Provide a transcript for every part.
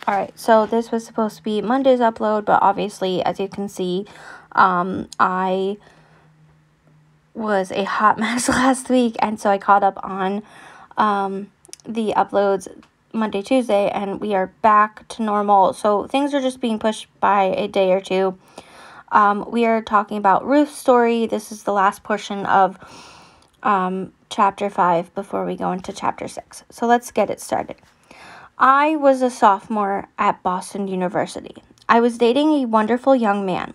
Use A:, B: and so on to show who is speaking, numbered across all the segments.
A: Alright, so this was supposed to be Monday's upload, but obviously, as you can see, I was a hot mess last week, and so I caught up on the uploads Monday, Tuesday, and we are back to normal. So things are just being pushed by a day or two. We are talking about Ruth's story. This is the last portion of chapter 5 before we go into chapter 6. So let's get it started. I was a sophomore at Boston University. I was dating a wonderful young man.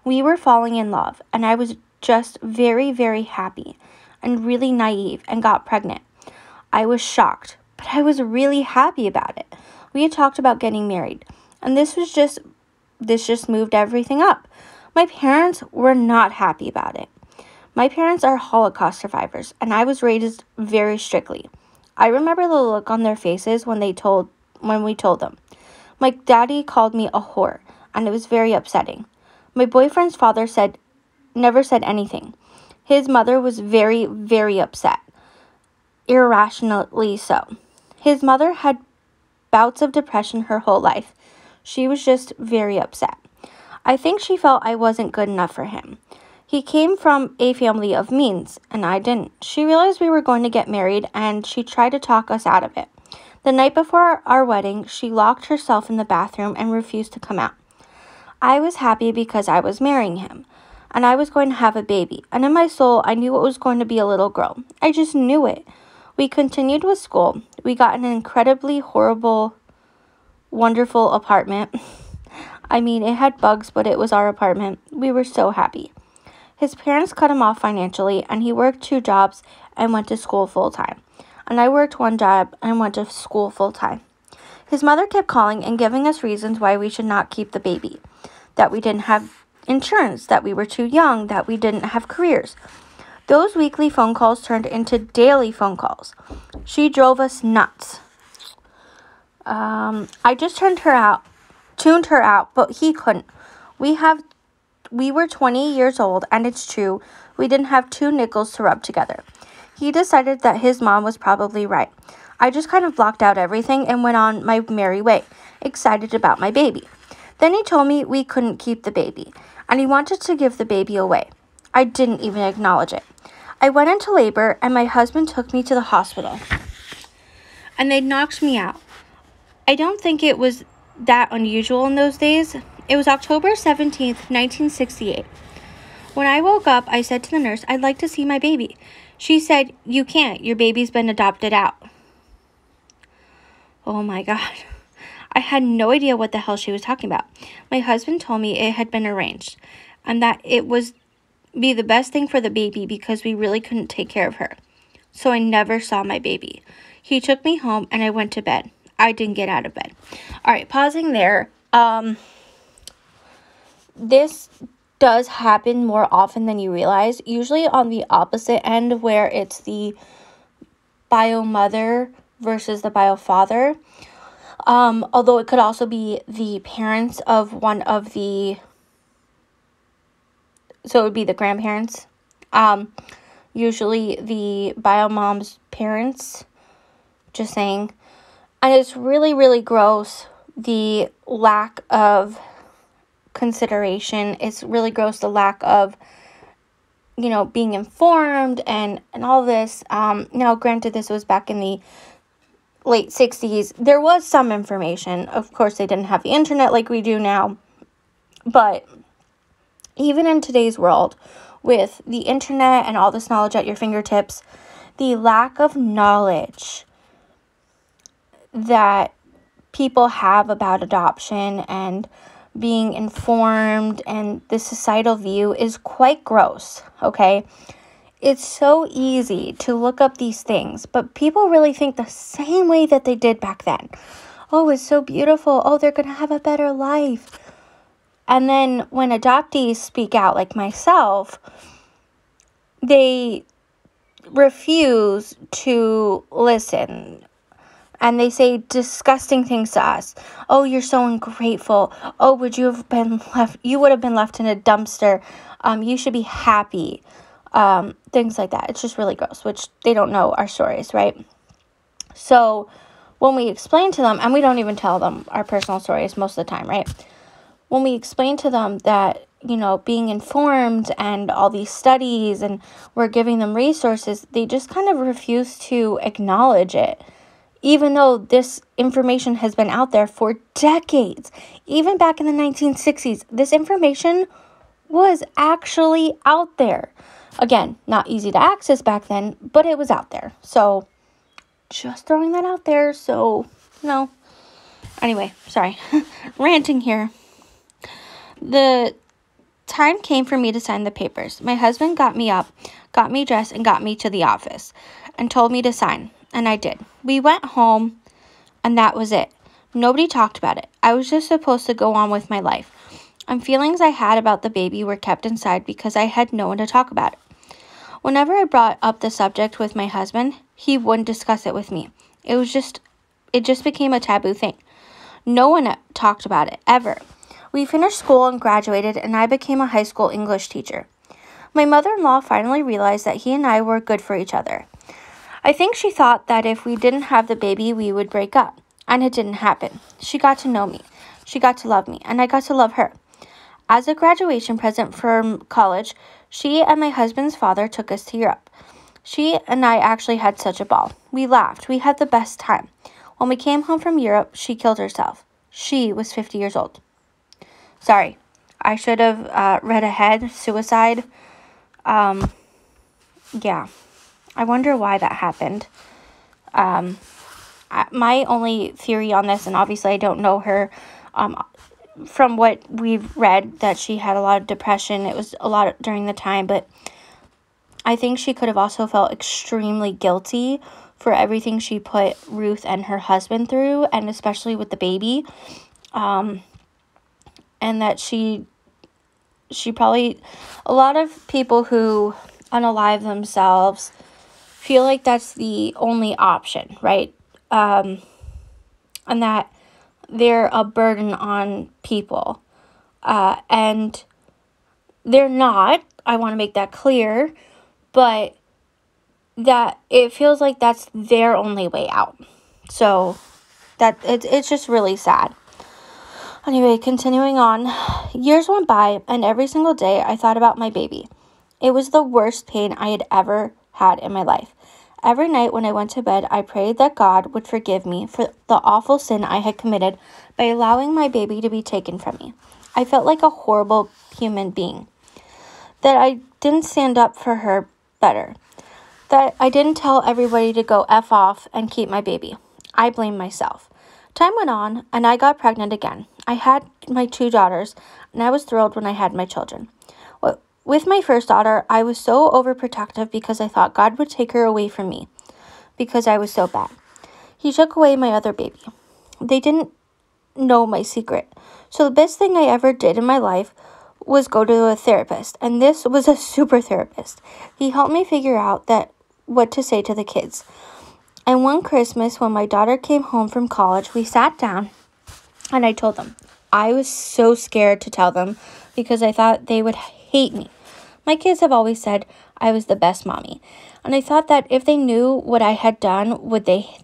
A: We were falling in love, and I was just very, very happy and really naive and got pregnant. I was shocked, but I was really happy about it. We had talked about getting married, and this just moved everything up. My parents were not happy about it. My parents are Holocaust survivors, and I was raised very strictly. I remember the look on their faces when we told them. My daddy called me a whore, and it was very upsetting. My boyfriend's father never said anything. His mother was very, very upset, irrationally so. His mother had bouts of depression her whole life. She was just very upset. I think she felt I wasn't good enough for him. He came from a family of means, and I didn't. She realized we were going to get married, and she tried to talk us out of it. The night before our wedding, she locked herself in the bathroom and refused to come out. I was happy because I was marrying him, and I was going to have a baby, and in my soul, I knew it was going to be a little girl. I just knew it. We continued with school. We got an incredibly horrible, wonderful apartment. I mean, it had bugs, but it was our apartment. We were so happy. His parents cut him off financially, and he worked 2 jobs and went to school full-time. And I worked 1 job and went to school full-time. His mother kept calling and giving us reasons why we should not keep the baby. That we didn't have insurance, that we were too young, that we didn't have careers. Those weekly phone calls turned into daily phone calls. She drove us nuts. I just tuned her out, but he couldn't. We were 20 years old, and it's true, we didn't have 2 nickels to rub together. He decided that his mom was probably right. I just kind of blocked out everything and went on my merry way, excited about my baby. Then he told me we couldn't keep the baby, and he wanted to give the baby away. I didn't even acknowledge it. I went into labor, and my husband took me to the hospital, and they knocked me out. I don't think it was that unusual in those days. It was October 17th, 1968. When I woke up, I said to the nurse, I'd like to see my baby. She said, you can't. Your baby's been adopted out. Oh my God. I had no idea what the hell she was talking about. My husband told me it had been arranged and that it was be the best thing for the baby because we really couldn't take care of her. So I never saw my baby. He took me home and I went to bed. I didn't get out of bed. All right, pausing there. This does happen more often than you realize. Usually on the opposite end where it's the bio mother versus the bio father. Although it could also be the parents of one of the, so it would be the grandparents. Usually the bio mom's parents, just saying. And it's really, really gross, the lack of consideration. It's really gross, the lack of, being informed and all this. Now, granted, this was back in the late 60s. There was some information. Of course, they didn't have the internet like we do now. But even in today's world, with the internet and all this knowledge at your fingertips, the lack of knowledge that people have about adoption and being informed and the societal view is quite gross, okay? It's so easy to look up these things, but people really think the same way that they did back then. Oh, it's so beautiful. Oh, they're going to have a better life. And then when adoptees speak out like myself, they refuse to listen. And they say disgusting things to us. Oh, you're so ungrateful. Oh, would you have been left? You would have been left in a dumpster. You should be happy. Things like that. It's just really gross, which they don't know our stories, right? So when we explain to them, and we don't even tell them our personal stories most of the time, right? When we explain to them that, being informed and all these studies and we're giving them resources, they just kind of refuse to acknowledge it. Even though this information has been out there for decades, even back in the 1960s, this information was actually out there. Again, not easy to access back then, but it was out there. So, just throwing that out there. So, no. Anyway, sorry. Ranting here. The time came for me to sign the papers. My husband got me up, got me dressed, and got me to the office and told me to sign. And I did. We went home, and that was it. Nobody talked about it. I was just supposed to go on with my life. And feelings I had about the baby were kept inside because I had no one to talk about it. Whenever I brought up the subject with my husband, he wouldn't discuss it with me. It just became a taboo thing. No one talked about it, ever. We finished school and graduated, and I became a high school English teacher. My mother-in-law finally realized that he and I were good for each other. I think she thought that if we didn't have the baby, we would break up, and it didn't happen. She got to know me. She got to love me, and I got to love her. As a graduation present from college, she and my husband's father took us to Europe. She and I actually had such a ball. We laughed. We had the best time. When we came home from Europe, she killed herself. She was 50 years old. Sorry, I should have read ahead. Suicide. Yeah. I wonder why that happened. My only theory on this, and obviously I don't know her, from what we've read, that she had a lot of depression. It was a lot during the time, but I think she could have also felt extremely guilty for everything she put Ruth and her husband through, and especially with the baby. And that she probably, a lot of people who unalive themselves feel like that's the only option, right? And that they're a burden on people. And they're not. I want to make that clear. But that it feels like that's their only way out. So that it's just really sad. Anyway, continuing on. Years went by, and every single day I thought about my baby. It was the worst pain I had ever had in my life. Every night when I went to bed, I prayed that God would forgive me for the awful sin I had committed by allowing my baby to be taken from me. I felt like a horrible human being. That I didn't stand up for her better. That I didn't tell everybody to go F off and keep my baby. I blamed myself. Time went on, and I got pregnant again. I had my 2 daughters, and I was thrilled when I had my children. With my first daughter, I was so overprotective because I thought God would take her away from me because I was so bad. He took away my other baby. They didn't know my secret. So the best thing I ever did in my life was go to a therapist, and this was a super therapist. He helped me figure out what to say to the kids. And one Christmas, when my daughter came home from college, we sat down, and I told them. I was so scared to tell them because I thought they would hate me. My kids have always said I was the best mommy, and I thought that if they knew what I had done,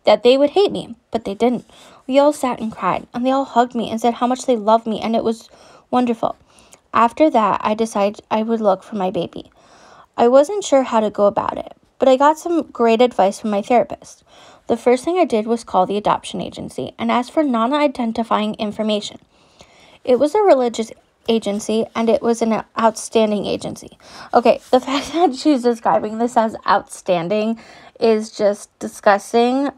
A: that they would hate me, but they didn't. We all sat and cried, and they all hugged me and said how much they loved me, and it was wonderful. After that, I decided I would look for my baby. I wasn't sure how to go about it, but I got some great advice from my therapist. The first thing I did was call the adoption agency and ask for non-identifying information. It was a religious agency, and it was an outstanding agency. Okay, the fact that she's describing this as outstanding is just disgusting.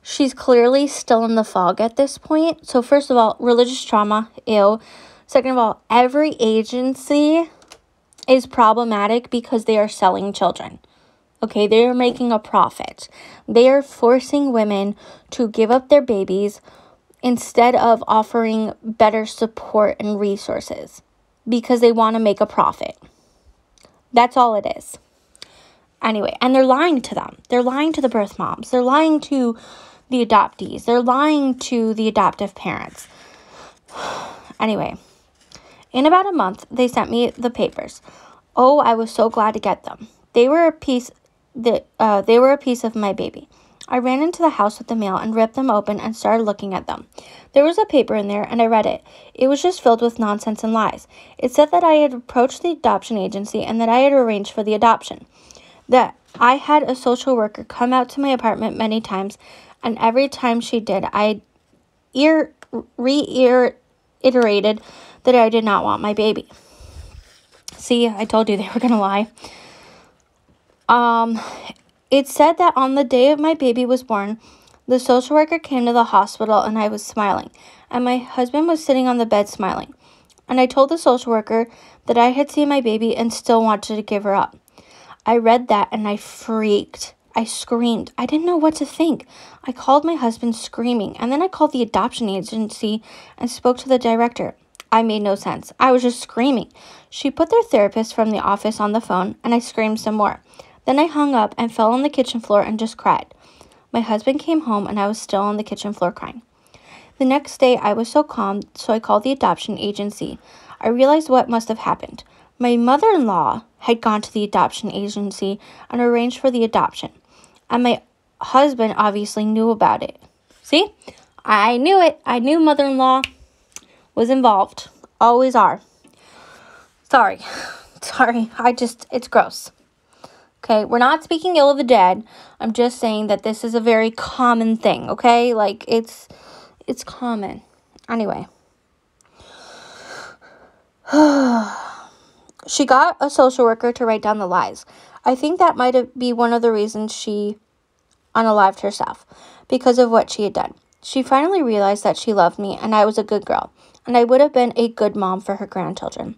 A: She's clearly still in the fog at this point. So first of all, religious trauma, ew. Second of all, every agency is problematic because they are selling children. Okay, they are making a profit. They are forcing women to give up their babies instead of offering better support and resources because they want to make a profit. That's all it is. Anyway, and they're lying to them. They're lying to the birth moms. They're lying to the adoptees. They're lying to the adoptive parents. Anyway, in about a month, they sent me the papers. Oh, I was so glad to get them. They were a piece of my baby. I ran into the house with the mail and ripped them open and started looking at them. There was a paper in there, and I read it. It was just filled with nonsense and lies. It said that I had approached the adoption agency and that I had arranged for the adoption. That I had a social worker come out to my apartment many times, and every time she did, I reiterated that I did not want my baby. See, I told you they were going to lie. It said that on the day of my baby was born, the social worker came to the hospital and I was smiling, and my husband was sitting on the bed smiling. And I told the social worker that I had seen my baby and still wanted to give her up. I read that and I freaked. I screamed. I didn't know what to think. I called my husband screaming, and then I called the adoption agency and spoke to the director. I made no sense. I was just screaming. She put their therapist from the office on the phone, and I screamed some more. Then I hung up and fell on the kitchen floor and just cried. My husband came home, and I was still on the kitchen floor crying. The next day, I was so calm, so I called the adoption agency. I realized what must have happened. My mother-in-law had gone to the adoption agency and arranged for the adoption, and my husband obviously knew about it. See? I knew it. I knew mother-in-law was involved. Always are. Sorry. It's gross. Okay, we're not speaking ill of the dead. I'm just saying that this is a very common thing, okay? Like, it's common. Anyway. She got a social worker to write down the lies. I think that might be one of the reasons she unalived herself, because of what she had done. She finally realized that she loved me and I was a good girl, and I would have been a good mom for her grandchildren.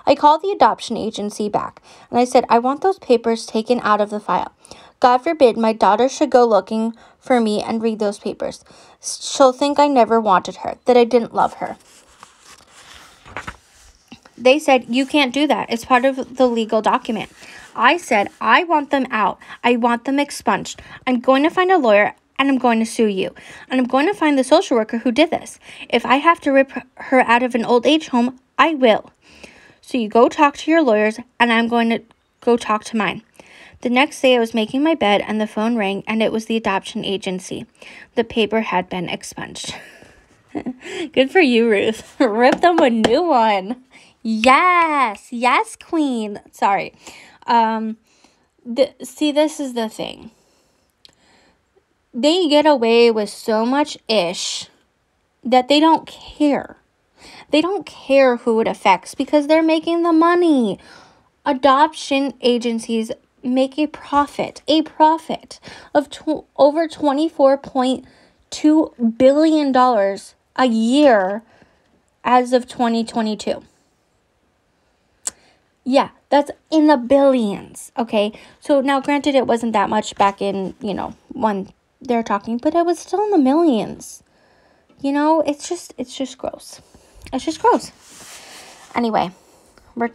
A: I called the adoption agency back, and I said, I want those papers taken out of the file. God forbid my daughter should go looking for me and read those papers. She'll think I never wanted her, that I didn't love her. They said, you can't do that. It's part of the legal document. I said, I want them out. I want them expunged. I'm going to find a lawyer, and I'm going to sue you. And I'm going to find the social worker who did this. If I have to rip her out of an old age home, I will. So you go talk to your lawyers, and I'm going to go talk to mine. The next day, I was making my bed, and the phone rang, and it was the adoption agency. The paper had been expunged. Good for you, Ruth. Rip them a new one. Yes, queen. Sorry. See, this is the thing. They get away with so much ish that they don't care. They don't care who it affects because they're making the money. Adoption agencies make a profit of over $24.2 billion a year as of 2022. Yeah, that's in the billions, okay? So now, granted, it wasn't that much back in, when they're talking, but it was still in the millions. It's just gross. It's just gross. Anyway, we're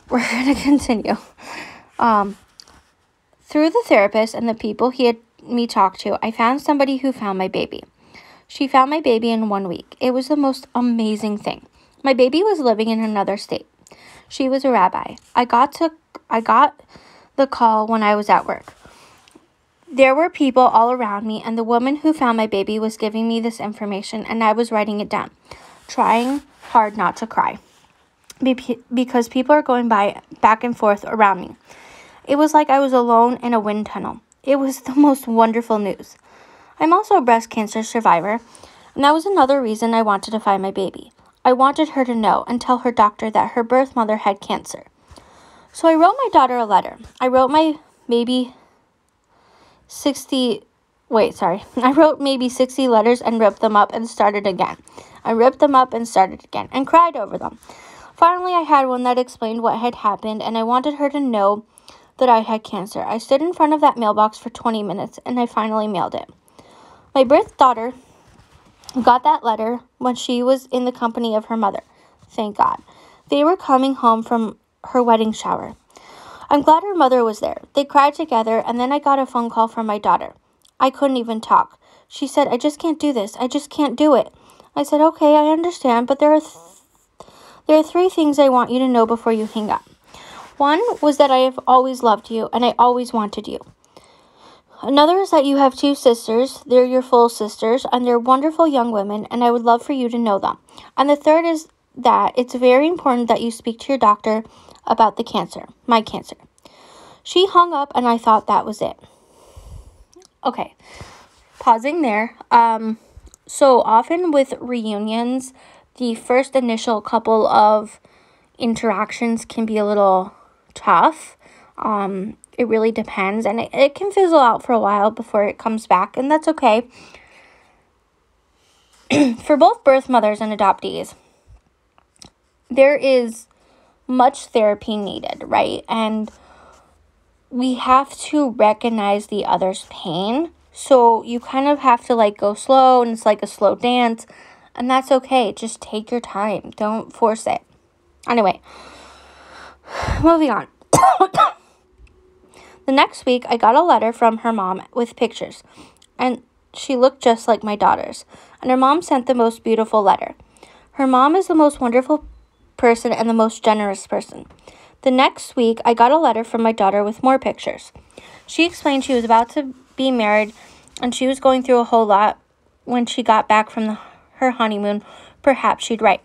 A: going to continue. Through the therapist and the people he had me talk to, I found somebody who found my baby. She found my baby in 1 week. It was the most amazing thing. My baby was living in another state. She was a rabbi. I got the call when I was at work. There were people all around me, and the woman who found my baby was giving me this information, and I was writing it down, trying hard not to cry, because people are going back and forth around me. It was like I was alone in a wind tunnel. It was the most wonderful news. I'm also a breast cancer survivor, and that was another reason I wanted to find my baby. I wanted her to know and tell her doctor that her birth mother had cancer. So I wrote my daughter a letter. I wrote maybe 60 letters and ripped them up and started again. I ripped them up and started again and cried over them. Finally, I had one that explained what had happened, and I wanted her to know that I had cancer. I stood in front of that mailbox for 20 minutes, and I finally mailed it. My birth daughter got that letter when she was in the company of her mother. Thank God. They were coming home from her wedding shower. I'm glad her mother was there. They cried together, and then I got a phone call from my daughter. I couldn't even talk. She said, I just can't do this. I just can't do it. I said, okay, I understand, but there are 3 things I want you to know before you hang up. One was that I have always loved you, and I always wanted you. Another is that you have two sisters. They're your full sisters, and they're wonderful young women, and I would love for you to know them. And the third is that it's very important that you speak to your doctor about the cancer, my cancer. She hung up, and I thought that was it. Okay, pausing there. So often with reunions, the first initial couple of interactions can be a little tough. It really depends, and it can fizzle out for a while before it comes back, and that's okay. For both birth mothers and adoptees, there is much therapy needed, right? And we have to recognize the other's pain. So you kind of have to go slow, and it's like a slow dance, and that's okay. Just take your time. Don't force it. Anyway, moving on. The next week, I got a letter from her mom with pictures, and she looked just like my daughters. And her mom sent the most beautiful letter. Her mom is the most wonderful person and the most generous person. The next week, I got a letter from my daughter with more pictures. She explained she was about to be married, and she was going through a whole lot when she got back from her honeymoon. Perhaps she'd write.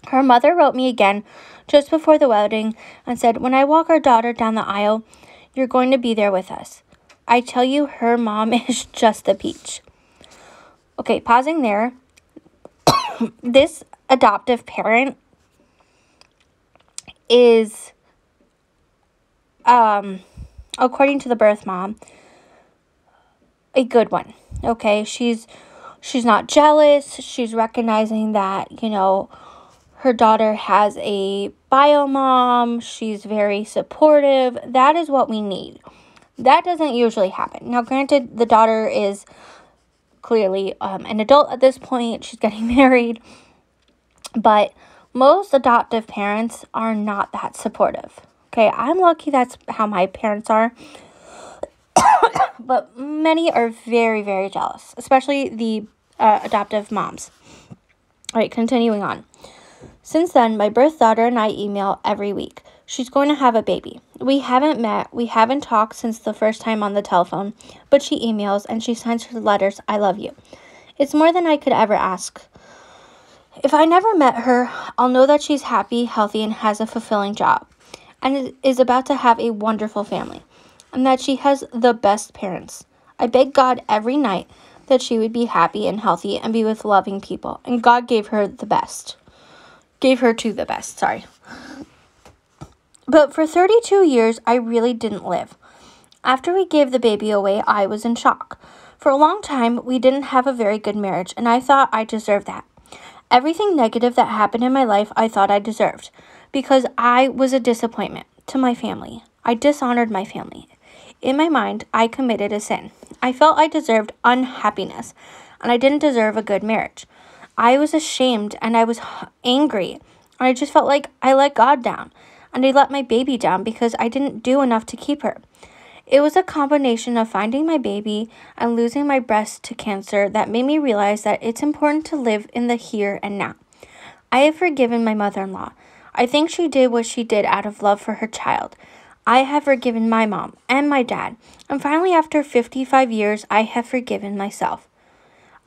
A: Her mother wrote me again just before the wedding and said, "When I walk our daughter down the aisle, you're going to be there with us." I tell you, her mom is just a peach. Okay, pausing there. This adoptive parent is, according to the birth mom, a good one. Okay, she's not jealous. She's recognizing that, her daughter has a bio mom. She's very supportive. That is what we need. That doesn't usually happen. Now, granted, the daughter is clearly an adult at this point. She's getting married. But most adoptive parents are not that supportive. Okay, I'm lucky that's how my parents are. But many are very, very jealous, especially the adoptive moms. All right, continuing on. Since then, my birth daughter and I email every week. She's going to have a baby. We haven't met. We haven't talked since the first time on the telephone, but she emails and she sends her letters, "I love you." It's more than I could ever ask. If I never met her, I'll know that she's happy, healthy, and has a fulfilling job, and is about to have a wonderful family, and that she has the best parents. I beg God every night that she would be happy and healthy and be with loving people, and God gave her to the best. But for 32 years, I really didn't live. After we gave the baby away, I was in shock. For a long time, we didn't have a very good marriage, and I thought I deserved that. Everything negative that happened in my life, I thought I deserved, because I was a disappointment to my family. I dishonored my family. In my mind, I committed a sin. I felt I deserved unhappiness, and I didn't deserve a good marriage. I was ashamed, and I was angry. I just felt like I let God down, and I let my baby down because I didn't do enough to keep her. It was a combination of finding my baby and losing my breast to cancer that made me realize that it's important to live in the here and now. I have forgiven my mother-in-law. I think she did what she did out of love for her child. I have forgiven my mom and my dad. And finally, after 55 years, I have forgiven myself.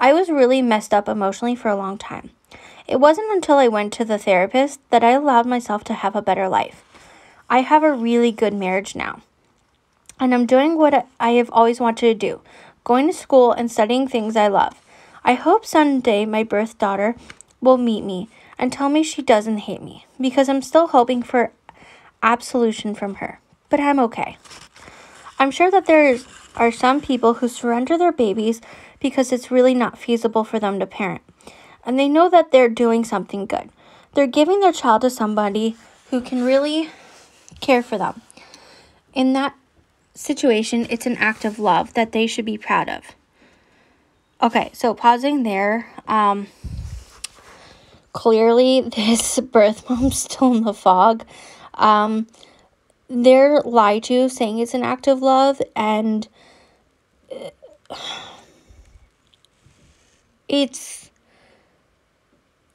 A: I was really messed up emotionally for a long time. It wasn't until I went to the therapist that I allowed myself to have a better life. I have a really good marriage now. And I'm doing what I have always wanted to do, going to school and studying things I love. I hope someday my birth daughter will meet me and tell me she doesn't hate me, because I'm still hoping for absolution from her. But I'm okay. I'm sure that there are some people who surrender their babies because it's really not feasible for them to parent. And they know that they're doing something good. They're giving their child to somebody who can really care for them. In that situation, it's an act of love that they should be proud of. Okay, so pausing there. Clearly, this birth mom's still in the fog. They're lied to, saying it's an act of love, and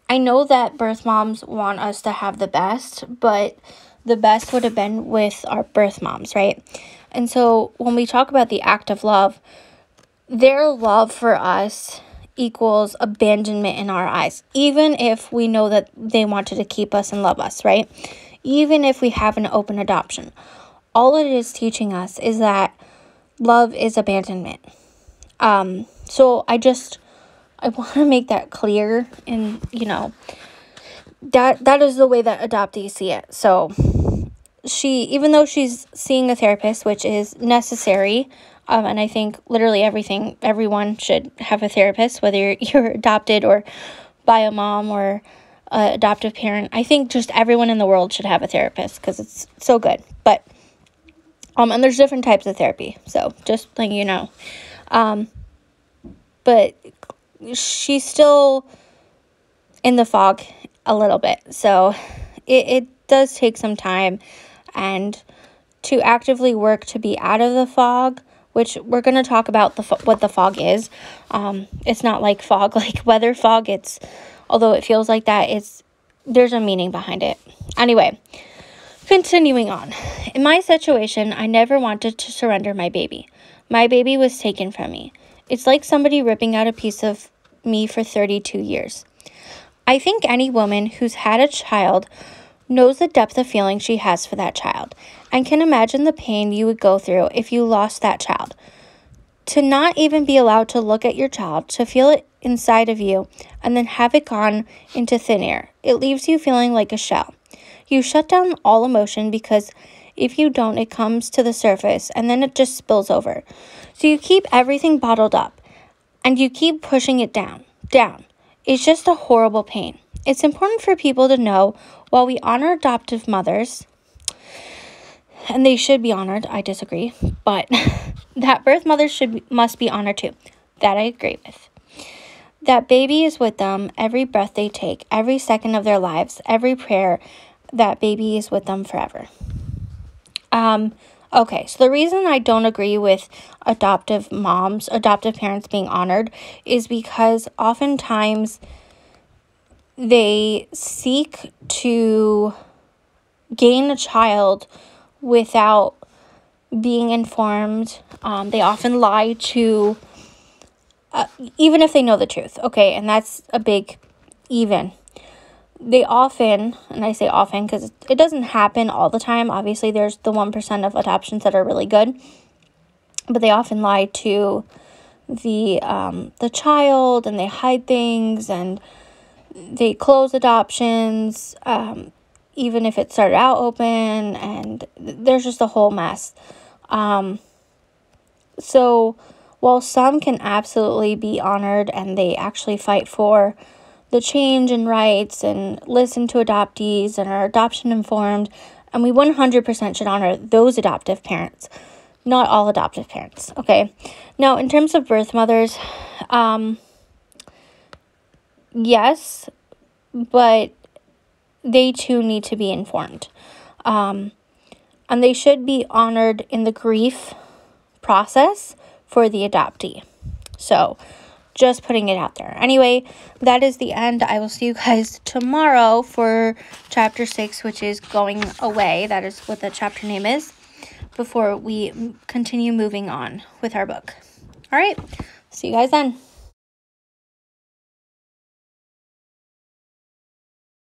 A: I know that birth moms want us to have the best, but the best would have been with our birth moms, right? And so when we talk about the act of love, their love for us equals abandonment in our eyes, even if we know that they wanted to keep us and love us, right? Even if we have an open adoption. All it is teaching us is that love is abandonment. So I want to make that clear, and that is the way that adoptees see it. So even though she's seeing a therapist, which is necessary, and I think literally everyone should have a therapist, whether you're adopted or by a mom or an adoptive parent. I think just everyone in the world should have a therapist because it's so good. But and there's different types of therapy, so just letting you know. But she's still in the fog a little bit, so it does take some time, and to actively work to be out of the fog, which we're going to talk about what the fog is. It's not like fog, like weather fog. Although it feels like that, there's a meaning behind it. Anyway, continuing on. In my situation, I never wanted to surrender my baby. My baby was taken from me. It's like somebody ripping out a piece of me for 32 years. I think any woman who's had a child knows the depth of feeling she has for that child, and can imagine the pain you would go through if you lost that child. To not even be allowed to look at your child, to feel it inside of you, and then have it gone into thin air. It leaves you feeling like a shell. You shut down all emotion because if you don't, it comes to the surface and then it just spills over. So you keep everything bottled up and you keep pushing it down. It's just a horrible pain. It's important for people to know, while we honor adoptive mothers, and they should be honored, I disagree, but that birth mothers must be honored too. That I agree with. That baby is with them every breath they take, every second of their lives, every prayer. That baby is with them forever. Okay, so the reason I don't agree with adoptive parents being honored is because oftentimes they seek to gain a child without being informed. They often lie to, even if they know the truth, okay, and that's a big even. They often, and I say often because it doesn't happen all the time. Obviously, there's the 1% of adoptions that are really good, but they often lie to the child, and they hide things, and they close adoptions, even if it started out open, and there's just a whole mess. So while some can absolutely be honored and they actually fight for the change in rights and listen to adoptees and are adoption informed, and we 100% should honor those adoptive parents, not all adoptive parents, okay? Now, in terms of birth mothers, yes, but they too need to be informed. And they should be honored in the grief process for the adoptee. So, just putting it out there. Anyway, that is the end. I will see you guys tomorrow for chapter 6, which is Going Away. That is what the chapter name is, before we continue moving on with our book. All right, see you guys then.